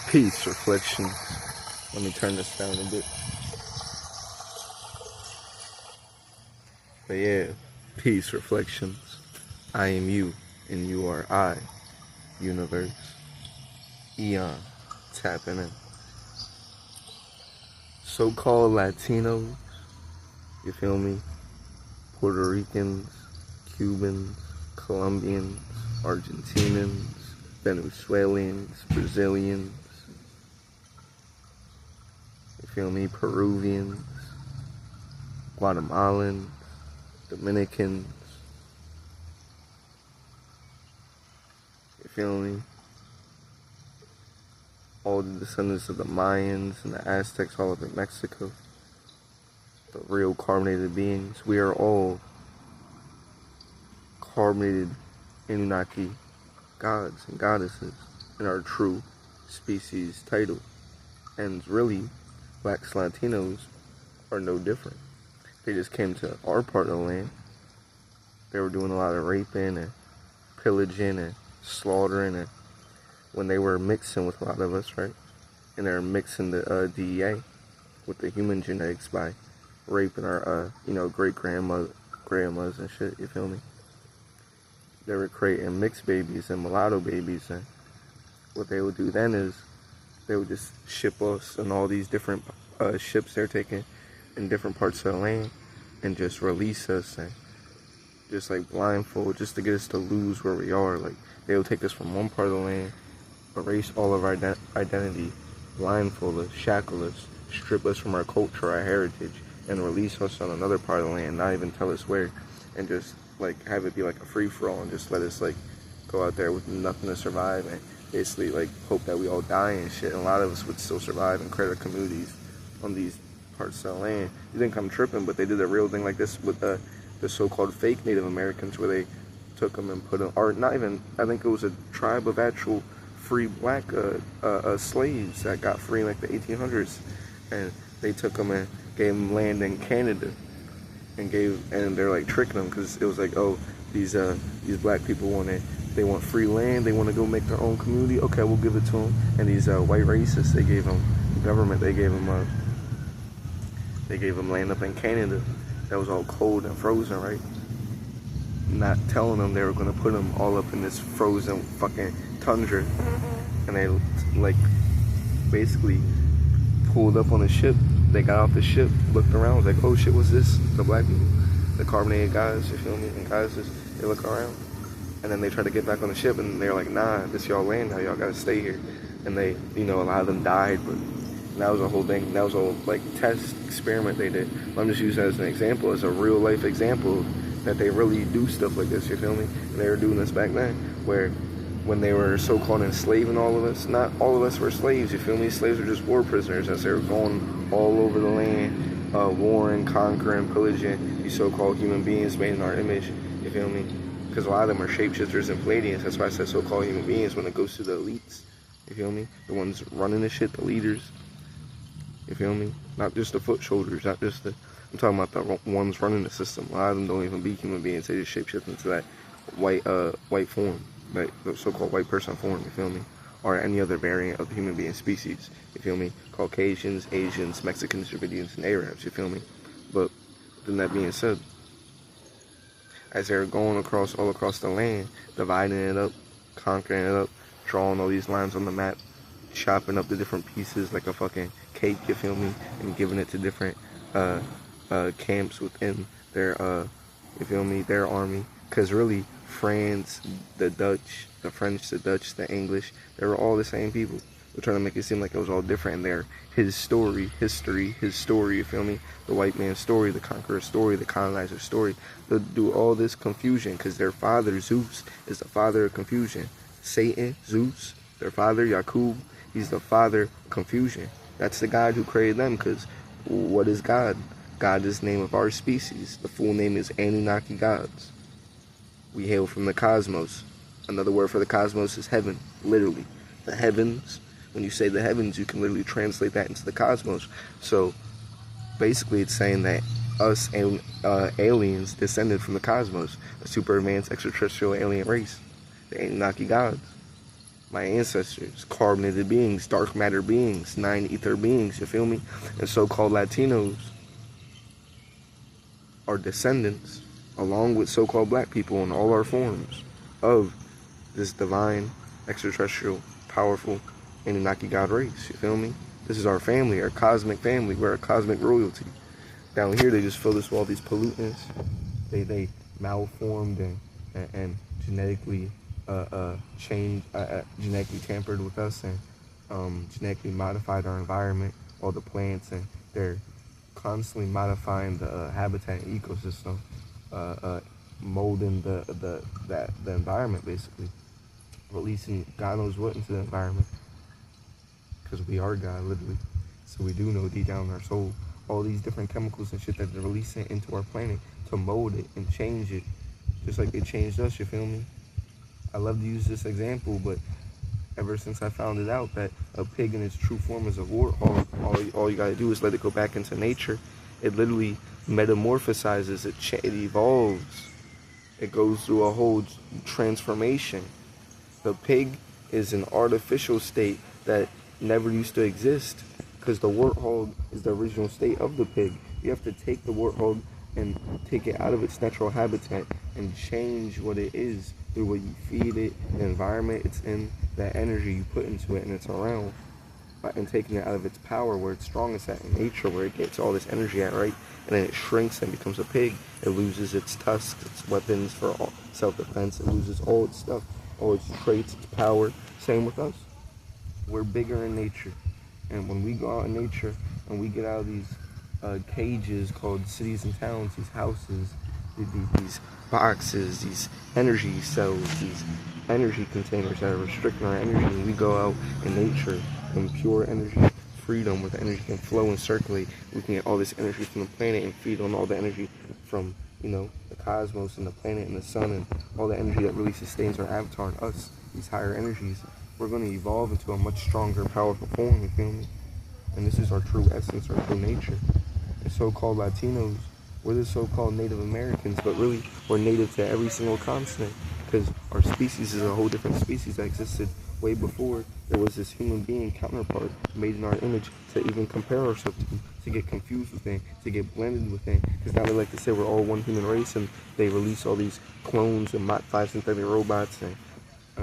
Peace, reflections. Let me turn this down a bit. But yeah, peace, reflections. I am you, and you are I. Universe. Eon. Tapping in. So-called Latinos, you feel me? Puerto Ricans, Cubans, Colombians, Argentinians, Venezuelans, Brazilians, you feel me? Peruvians, Guatemalans, Dominicans, you feel me? All the descendants of the Mayans and the Aztecs all over Mexico, the real carbonated beings. We are all carbonated Anunnaki gods and goddesses in our true species title. And really, blacks, Latinos are no different. They just came to our part of the land. They were doing a lot of raping and pillaging and slaughtering, and when they were mixing with a lot of us, right? And they're mixing the DEA with the human genetics by raping our, great-grandmas and shit, you feel me? They were creating mixed babies and mulatto babies, and what they would do then is they would just ship us on all these different ships they're taking in different parts of the land and just release us and just like blindfold, just to get us to lose where we are. Like, they would take us from one part of the land, erase all of our identity, blindfold us, shackle us, strip us from our culture, our heritage, and release us on another part of the land, not even tell us where, and just like have it be like a free-for-all and just let us like go out there with nothing to survive and basically like hope that we all die and shit. And a lot of us would still survive and create our communities on these parts of the land. You think I'm tripping, but they did a real thing like this with the so-called fake Native Americans, where they took them and put them, or not even, I think it was a tribe of actual free black slaves that got free in like the 1800s, and they took them and gave them land in Canada, and they're like tricking them, because it was like, oh, these black people they want free land, they want to go make their own community, okay, we'll give it to them. And these white racists, they gave them government, they gave them land up in Canada that was all cold and frozen, right? Not telling them they were going to put them all up in this frozen fucking tundra. And they like basically pulled up on the ship. They got off the ship, looked around, was like, oh shit, what's this? The black people, the carbonated guys, you feel me? And guys they look around, and then they try to get back on the ship, and they're like, nah, this y'all land now, y'all gotta stay here. And they, a lot of them died, but that was a whole thing. That was a whole like test experiment they did. I'm just using it as an example, as a real life example that they really do stuff like this, you feel me? And they were doing this back then, where when they were so-called enslaving all of us, not all of us were slaves, you feel me? Slaves were just war prisoners as they were going all over the land, warring, conquering, pillaging these so-called human beings made in our image, you feel me? Because a lot of them are shapeshifters and Palladians. That's why I said so-called human beings when it goes to the elites, you feel me? The ones running the shit, the leaders, you feel me? Not just the foot soldiers, not just I'm talking about the ones running the system. A lot of them don't even be human beings. They just shapeshift into that white form, like the so-called white person form, you feel me? Or any other variant of the human being species, you feel me? Caucasians, Asians, Mexicans, Dravidians, and Arabs, you feel me? But then that being said, as they're going all across the land, dividing it up, conquering it up, drawing all these lines on the map, chopping up the different pieces like a fucking cake, you feel me? And giving it to different camps within their, you feel me, their army. Because really, France, the Dutch, the French, the Dutch, the English, they were all the same people. They're trying to make it seem like it was all different in there. His story, history, you feel me? The white man's story, the conqueror's story, the colonizer's story. They'll do all this confusion because their father, Zeus, is the father of confusion. Satan, Zeus, their father, Yakub, he's the father of confusion. That's the God who created them, because what is God? God is the name of our species. The full name is Anunnaki gods. We hail from the cosmos. Another word for the cosmos is heaven, literally. The heavens, when you say the heavens, you can literally translate that into the cosmos. So basically it's saying that us aliens descended from the cosmos, a super advanced extraterrestrial alien race, the Anunnaki gods. My ancestors, carbonated beings, dark matter beings, 9 ether beings, you feel me? And so-called Latinos are descendants, along with so-called black people in all our forms, of this divine, extraterrestrial, powerful Anunnaki God race, you feel me? This is our family, our cosmic family. We're a cosmic royalty. Down here, they just fill us with all these pollutants. They malformed and genetically changed, genetically tampered with us, and genetically modified our environment, all the plants, and they're constantly modifying the habitat and ecosystem, molding the environment, basically, releasing God knows what into the environment, because we are God, literally. So we do know deep down in our soul all these different chemicals and shit that they're releasing into our planet to mold it and change it, just like they changed us, you feel me? I love to use this example, but ever since I found it out that a pig in its true form is a warthog, all you gotta do is let it go back into nature. It literally metamorphosizes, it evolves. It goes through a whole transformation. The pig is an artificial state that never used to exist, because the warthog is the original state of the pig. You have to take the warthog and take it out of its natural habitat and change what it is through what you feed it, the environment it's in, that energy you put into it and it's around, and taking it out of its power where it's strongest at in nature, where it gets all this energy at, right? And then it shrinks and becomes a pig. It loses its tusks, its weapons for self-defense. It loses all its stuff, all its traits, its power. Same with us. We're bigger in nature. And when we go out in nature and we get out of these cages called cities and towns, these houses, these boxes, these energy cells, these energy containers that are restricting our energy, and we go out in nature in pure energy freedom, where the energy can flow and circulate, we can get all this energy from the planet and feed on all the energy from, you know, the cosmos and the planet and the sun, and all the energy that really sustains our avatar and us, these higher energies. We're going to evolve into a much stronger, powerful form, you feel me? And this is our true essence, our true nature. The so-called Latinos, we're the so-called Native Americans, but really we're native to every single continent, because our species is a whole different species that existed way before there was this human being counterpart made in our image to even compare ourselves to get confused with it, to get blended with it. Because now they like to say we're all one human race, and they release all these clones and modified synthetic robots and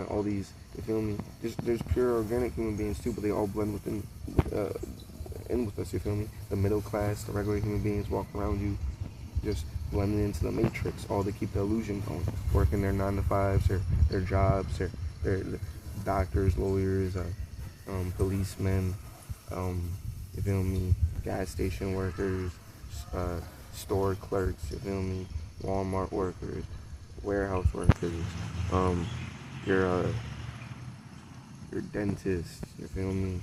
all these, you feel me? There's pure organic human beings too, but they all blend within, in with us, you feel me? The middle class, the regular human beings walk around you, just blending into the matrix, all to keep the illusion going, working their 9 to 5s, their jobs, their doctors, lawyers, policemen, you feel me? Gas station workers, store clerks, you feel me? Walmart workers, warehouse workers, your dentist, you feel me?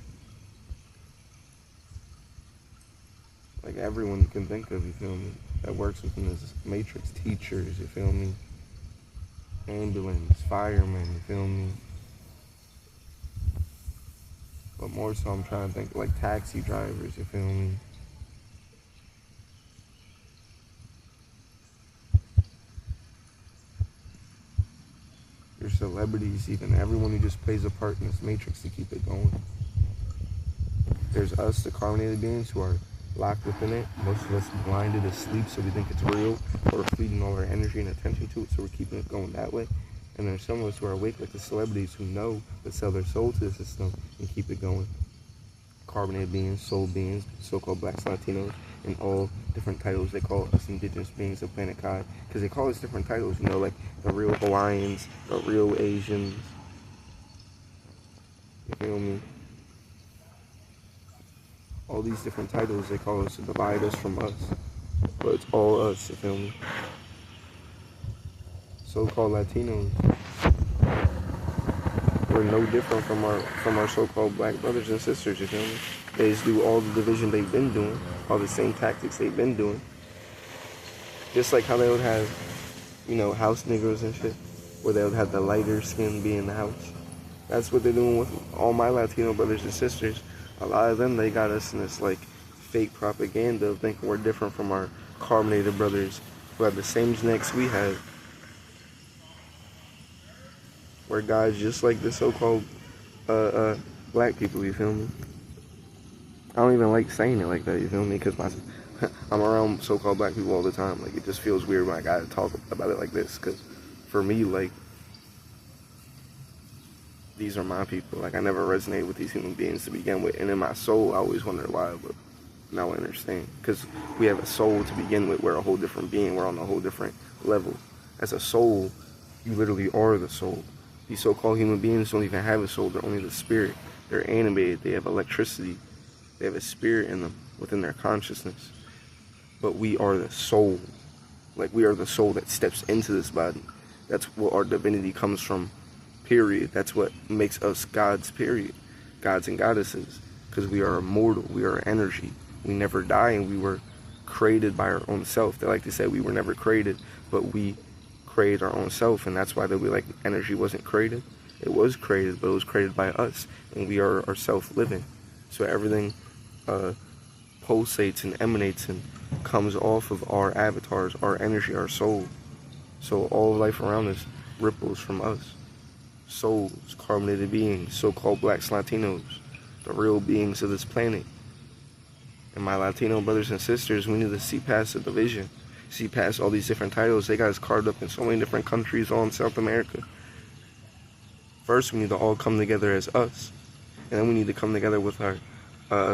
Like everyone you can think of, you feel me? That works within this matrix. Teachers, you feel me? Ambulance, firemen, you feel me? But more so, I'm trying to think like taxi drivers, you feel me? Your celebrities, even everyone who just plays a part in this matrix to keep it going. There's us, the carbonated beings, who are locked within it. Most of us blinded asleep, so we think it's real. We're feeding all our energy and attention to it, so we're keeping it going that way. And there's some of us who are awake, like the celebrities, who know but sell their soul to the system and keep it going. Carbonated beings, soul beings, so-called blacks, Latinos, and all different titles. They call us indigenous beings of planet Kai, because they call us different titles, you know, like the real Hawaiians, the real Asians, you feel me? All these different titles they call us to divide us from us, but it's all us, you feel me? So-called Latinos, we're no different from our so-called black brothers and sisters, you feel me? They just do all the division they've been doing, all the same tactics they've been doing. Just like how they would have, you know, house niggers and shit, where they would have the lighter skin be in the house. That's what they're doing with all my Latino brothers and sisters. A lot of them, they got us in this like fake propaganda of thinking we're different from our carbonated brothers who have the same genetics we have. We're guys just like the so-called black people, you feel me? I don't even like saying it like that, you feel me? Because I'm around so-called black people all the time. Like, it just feels weird when I gotta talk about it like this. Because for me, like, these are my people. Like, I never resonated with these human beings to begin with. And in my soul, I always wondered why, but now I understand. Because we have a soul to begin with. We're a whole different being. We're on a whole different level. As a soul, you literally are the soul. These so-called human beings don't even have a soul. They're only the spirit. They're animated. They have electricity. They have a spirit in them, within their consciousness. But we are the soul. Like, we are the soul that steps into this body. That's what our divinity comes from, period. That's what makes us gods, period. Gods and goddesses. Because we are immortal. We are energy. We never die, and we were created by our own self. They like to say we were never created, but we created our own self, and that's why they'll be like, energy wasn't created. It was created, but it was created by us, and we are ourself living. So everything pulsates and emanates and comes off of our avatars, our energy, our soul. So all life around us ripples from us. Souls, carbonated beings, so-called blacks, Latinos, the real beings of this planet. And my Latino brothers and sisters, we need to see past the division, see past all these different titles. They got us carved up in so many different countries, all in South America. First, we need to all come together as us, and then we need to come together with our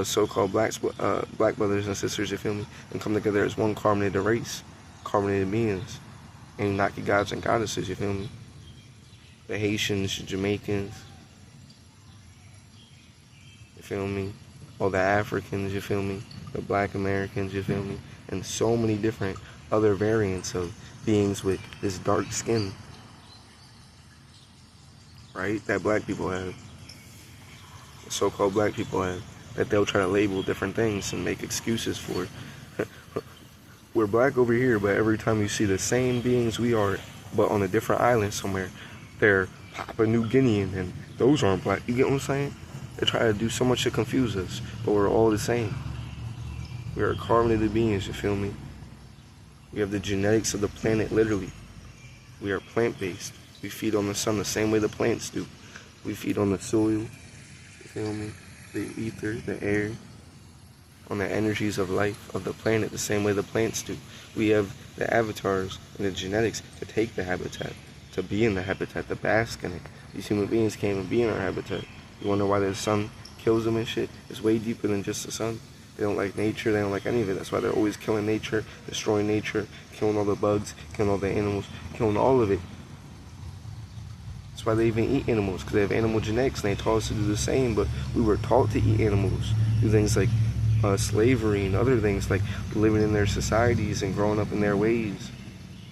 so-called black brothers and sisters, you feel me, and come together as one carbonated race, carbonated beings, and not the gods and goddesses, you feel me? The Haitians, the Jamaicans, you feel me? All the Africans, you feel me? The black Americans, you feel me? And so many different other variants of beings with this dark skin, right? That black people have, the so-called black people have, that they'll try to label different things and make excuses for. We're black over here, but every time you see the same beings we are, but on a different island somewhere, they're Papua New Guinean, and those aren't black. You get what I'm saying? They try to do so much to confuse us, but we're all the same. We are carbonated beings, you feel me? We have the genetics of the planet, literally. We are plant-based. We feed on the sun the same way the plants do. We feed on the soil, you feel me? The ether, the air, on the energies of life, of the planet, the same way the plants do. We have the avatars and the genetics to take the habitat, to be in the habitat, to bask in it. These human beings can't even be in our habitat. You wonder why the sun kills them and shit? It's way deeper than just the sun. They don't like nature, they don't like any of it. That's why they're always killing nature, destroying nature, killing all the bugs, killing all the animals, killing all of it. That's why they even eat animals, because they have animal genetics, and they taught us to do the same, but we were taught to eat animals. Do things like slavery and other things, like living in their societies and growing up in their ways,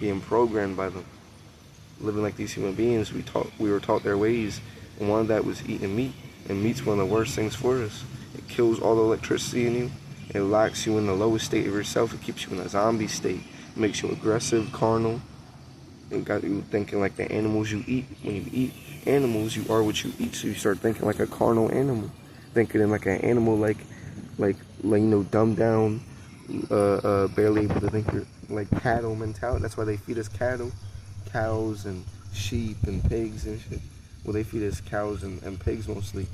being programmed by them. Living like these human beings, we were taught their ways, and one of that was eating meat, and meat's one of the worst things for us. It kills all the electricity in you, it locks you in the lowest state of yourself, it keeps you in a zombie state, it makes you aggressive, carnal, and got you thinking like the animals you eat. When you eat animals, you are what you eat, so you start thinking like a carnal animal, thinking in like an animal, like you know, dumbed down, barely able to think, like cattle mentality. That's why they feed us cattle, cows and sheep and pigs and shit. Well, they feed us cows and pigs mostly,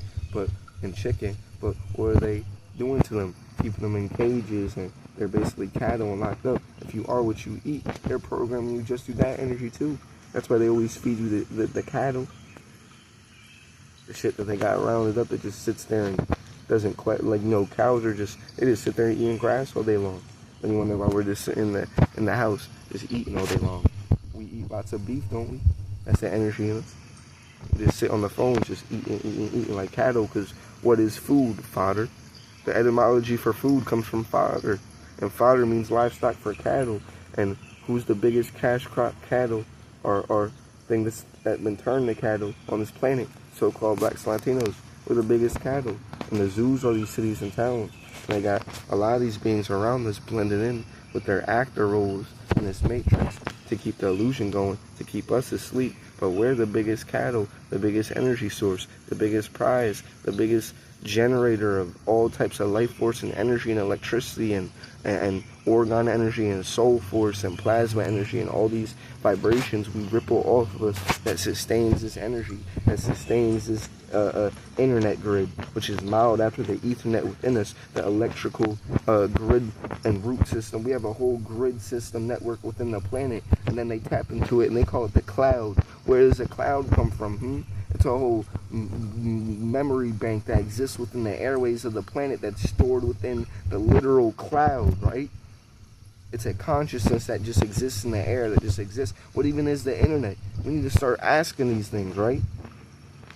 and chicken. But what are they doing to them? Keeping them in cages, and they're basically cattle and locked up. If you are what you eat, they're programming you just through that energy too. That's why they always feed you the cattle. The shit that they got rounded up that just sits there and doesn't quite, like, you know, cows are just, they just sit there eating grass all day long. And you wonder why we're just sitting in the house just eating all day long. We eat lots of beef, don't we? That's the energy in us. We just sit on the phone just eating like cattle, because what is food? Fodder. The etymology for food comes from fodder, and fodder means livestock for cattle. And who's the biggest cash crop cattle or thing that's been turned to cattle on this planet? So-called blacks, Latinos. We're the biggest cattle. And the zoos are these cities and towns. And they got a lot of these beings around us blended in with their actor roles in this matrix to keep the illusion going, to keep us asleep. But we're the biggest cattle, the biggest energy source, the biggest prize, the biggest generator of all types of life force and energy and electricity and orgone energy and soul force and plasma energy and all these vibrations we ripple off of us that sustains this energy, that sustains this internet grid, which is modeled after the Ethernet within us, the electrical grid and root system. We have a whole grid system network within the planet, and then they tap into it and they call it the cloud. Where does the cloud come from? It's a whole memory bank that exists within the airways of the planet that's stored within the literal cloud, right? It's a consciousness that just exists in the air, that just exists. What even is the internet? We need to start asking these things, right?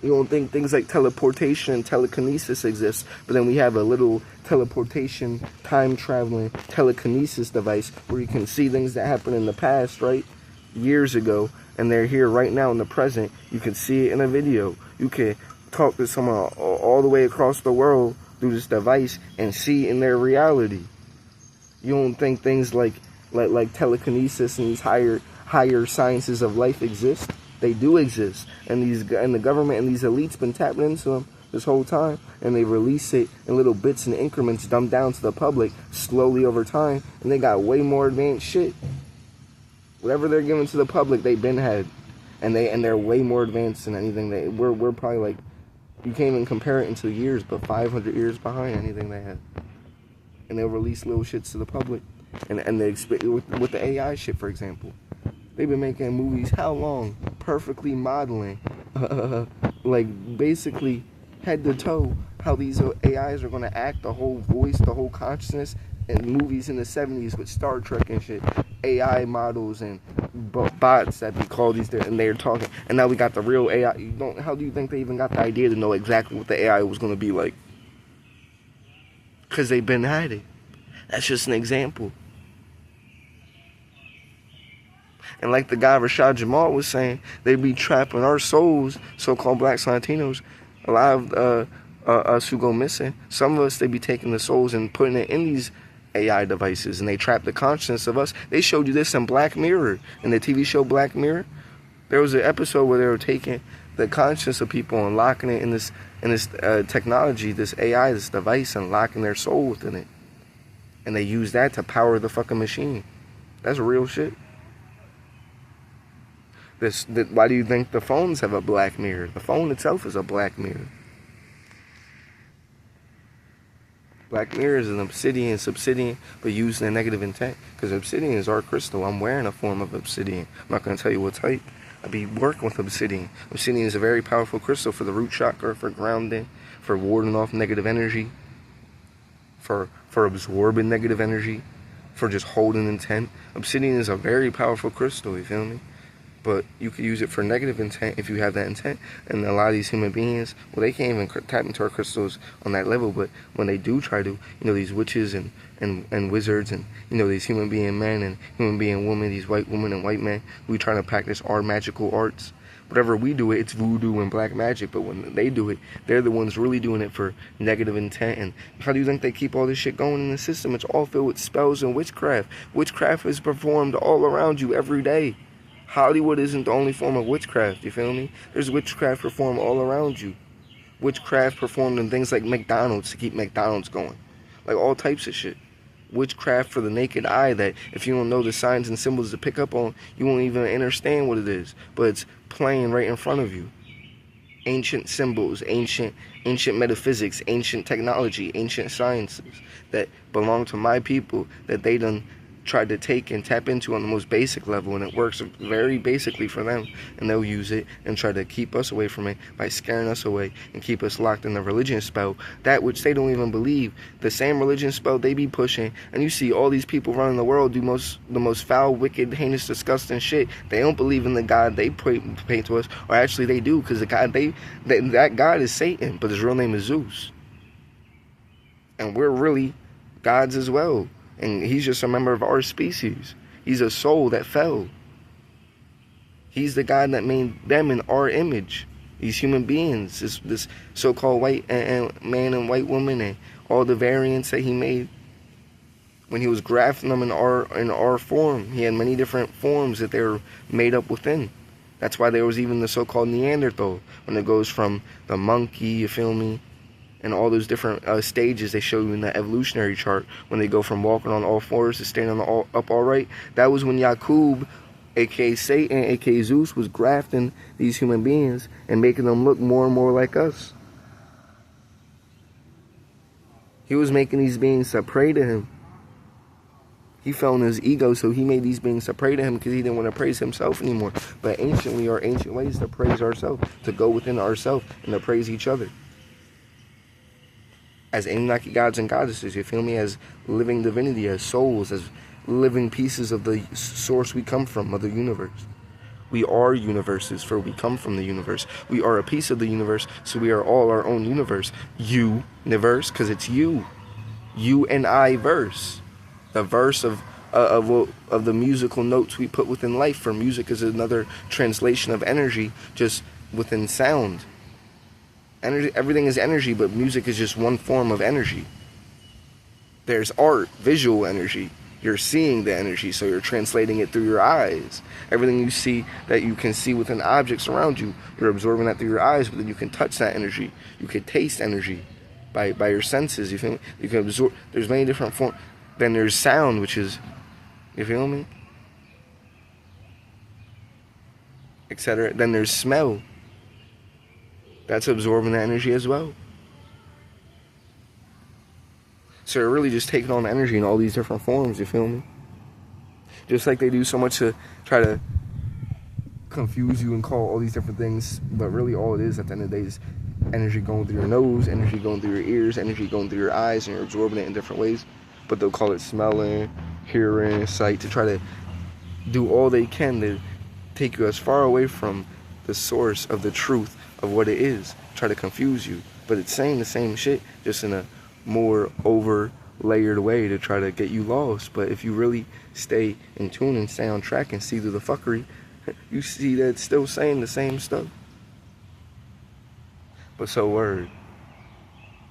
You don't think things like teleportation and telekinesis exist, but then we have a little teleportation, time-traveling telekinesis device where you can see things that happened in the past, right? Years ago, and they're here right now in the present. You can see it in a video. You can talk to someone all the way across the world through this device and see in their reality. You don't think things like telekinesis and these higher sciences of life exist? They do exist, and the government and these elites been tapping into them this whole time, and they release it in little bits and increments, dumbed down to the public slowly over time, and they got way more advanced shit. Whatever they're giving to the public, they've been had, and they're way more advanced than anything. We're probably like, you can't even compare it into years, but 500 years behind anything they had. And they'll release little shits to the public, and they with the AI shit, for example. They've been making movies how long? Perfectly modeling, like basically head to toe, how these AIs are going to act, the whole voice, the whole consciousness, and movies in the 70s with Star Trek and shit. AI models and bots that we call these, and they're talking. And now we got the real AI. How do you think they even got the idea to know exactly what the AI was going to be like? Because they've been at it. That's just an example. And like the guy Rashad Jamal was saying, they be trapping our souls, so-called blacks and Latinos. A lot of us who go missing, some of us, they be taking the souls and putting it in these AI devices, and they trap the consciousness of us. They showed you this in Black Mirror, in the TV show Black Mirror. There was an episode where they were taking the consciousness of people and locking it in this technology, this AI, this device, and locking their soul within it. And they use that to power the fucking machine. That's real shit. Why do you think the phones have a black mirror? The phone itself is a black mirror. Black mirror is an obsidian, but used in a negative intent. Because obsidian is our crystal. I'm wearing a form of obsidian. I'm not going to tell you what type. I be working with obsidian. Obsidian is a very powerful crystal for the root chakra, for grounding, for warding off negative energy, for absorbing negative energy, for just holding intent. Obsidian is a very powerful crystal, you feel me? But you could use it for negative intent if you have that intent. And a lot of these human beings, well, they can't even tap into our crystals on that level. But when they do try to, these witches and wizards and, these human being men and human being women, these white women and white men, we try to practice our magical arts. Whatever we do it, it's voodoo and black magic. But when they do it, they're the ones really doing it for negative intent. And how do you think they keep all this shit going in the system? It's all filled with spells and witchcraft. Witchcraft is performed all around you every day. Hollywood isn't the only form of witchcraft, you feel me? There's witchcraft performed all around you. Witchcraft performed in things like McDonald's to keep McDonald's going. Like all types of shit. Witchcraft for the naked eye that if you don't know the signs and symbols to pick up on, you won't even understand what it is. But it's playing right in front of you. Ancient symbols, ancient metaphysics, ancient technology, ancient sciences that belong to my people that they done tried to take and tap into on the most basic level, and it works very basically for them, and they'll use it and try to keep us away from it by scaring us away and keep us locked in the religion spell, that which they don't even believe, the same religion spell they be pushing. And you see all these people running the world do the most foul, wicked, heinous, disgusting shit. They don't believe in the God they pray to us, or actually they do, because the God that God is Satan, but his real name is Zeus, and we're really gods as well. And he's just a member of our species. He's a soul that fell. He's the God that made them in our image. These human beings, this so-called white and man and white woman, and all the variants that he made. When he was grafting them in our form, he had many different forms that they were made up within. That's why there was even the so-called Neanderthal, when it goes from the monkey, you feel me, and all those different stages they show you in the evolutionary chart, when they go from walking on all fours to standing up all right. That was when Yakub, aka Satan, aka Zeus, was grafting these human beings and making them look more and more like us. He was making these beings to pray to him. He fell in his ego, so he made these beings to pray to him because he didn't want to praise himself anymore. But anciently, our ancient ways to praise ourselves, to go within ourselves and to praise each other. As Anunnaki gods and goddesses, you feel me? As living divinity, as souls, as living pieces of the source we come from, of the universe. We are universes, for we come from the universe. We are a piece of the universe, so we are all our own universe. You-niverse, because it's you. You and I verse. The verse of the musical notes we put within life. For music is another translation of energy, just within sound. Energy, everything is energy, but music is just one form of energy. There's art, visual energy. You're seeing the energy, so you're translating it through your eyes. Everything you see that you can see within objects around you, you're absorbing that through your eyes, but then you can touch that energy. You can taste energy by your senses. You feel me? You can absorb. There's many different forms. Then there's sound, which is, you feel me? Etc. Then there's smell. That's absorbing the energy as well. So they're really just taking on energy in all these different forms, you feel me? Just like they do so much to try to confuse you and call all these different things, but really all it is at the end of the day is energy going through your nose, energy going through your ears, energy going through your eyes, and you're absorbing it in different ways. But they'll call it smelling, hearing, sight, to try to do all they can to take you as far away from the source of the truth of what it is. Try to confuse you. But it's saying the same shit, just in a more over layered way to try to get you lost. But if you really stay in tune and stay on track and see through the fuckery, you see that it's still saying the same stuff. But so word.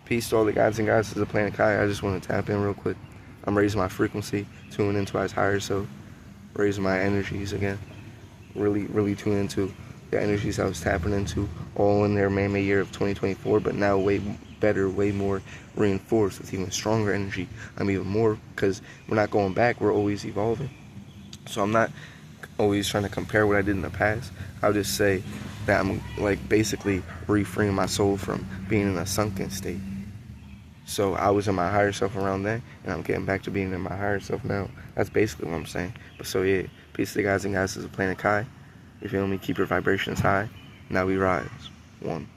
Peace to all the gods and goddesses of Planet Kai. I just want to tap in real quick. I'm raising my frequency, tuning into my higher self, raising my energies again. Really tune into the energies I was tapping into all in their man-made year of 2024, but now way better, way more reinforced with even stronger energy. I'm even more, because we're not going back, we're always evolving. So I'm not always trying to compare what I did in the past. I'll just say that I'm like basically refreeing my soul from being in a sunken state. So I was in my higher self around then, and I'm getting back to being in my higher self now. That's basically what I'm saying. But so yeah, peace to the guys and goddesses of Planet Kai. You feel me? Keep your vibrations high. Now we rise. One.